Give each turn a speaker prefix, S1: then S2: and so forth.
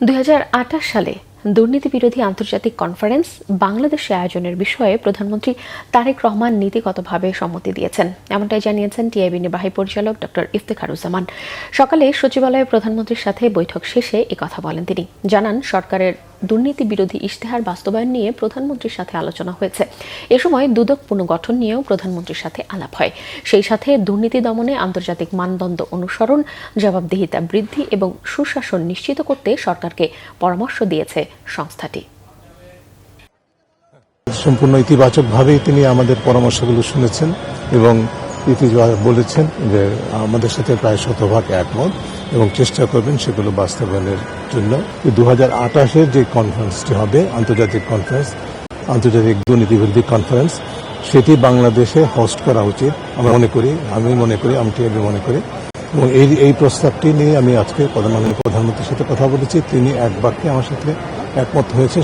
S1: 2028 সালে দুর্নীতি বিরোধী আন্তর্জাতিক কনফারেন্স বাংলাদেশে আয়োজনের বিষয়ে প্রধানমন্ত্রী তারেক রহমান নীতিগতভাবে সম্মতি দিয়েছেন, এমনটাই জানিয়েছেন টিআইবি নির্বাহী পরিচালক ডক্টর ইফতেখারুজ্জামান। সকালে সচিবালয়ে প্রধানমন্ত্রীর সাথে বৈঠক শেষে একথা বলেন তিনি। জানান, সরকারের দুর্নীতি বিরোধী ইশতেহার বাস্তবায়ন নিয়ে প্রধানমন্ত্রীর সাথে আলোচনা হয়েছে। এ সময় দুদক পুনর্গঠন নিয়েও প্রধানমন্ত্রীর সাথে আলাপ হয়। সেই সাথে দুর্নীতি দমনে আন্তর্জাতিক মানদণ্ড অনুসরণ, জবাবদিহিতা বৃদ্ধি এবং সুশাসন নিশ্চিত করতে সরকারকে পরামর্শ দিয়েছে সংস্থাটি।
S2: সম্পূর্ণ ইতিবাচকভাবেই তিনি আমাদের পরামর্শগুলো শুনেছেন এবং বলেছেন যে আমাদের সাথে প্রায় শতভাগ একমত এবং চেষ্টা করবেন সেগুলো বাস্তবায়নের জন্য। 2028-এর যে কনফারেন্সটি হবে, আন্তর্জাতিক কনফারেন্স, আন্তর্জাতিক দুর্নীতি বিরোধী কনফারেন্স, সেটি বাংলাদেশে হোস্ট করা উচিত আমি মনে করি, আমি মনে করি। এবং এই প্রস্তাবটি নিয়ে আমি আজকে প্রধানমন্ত্রীর সাথে কথা বলেছি। তিনি এক বাক্যে আমার সাথে একমত হয়েছে।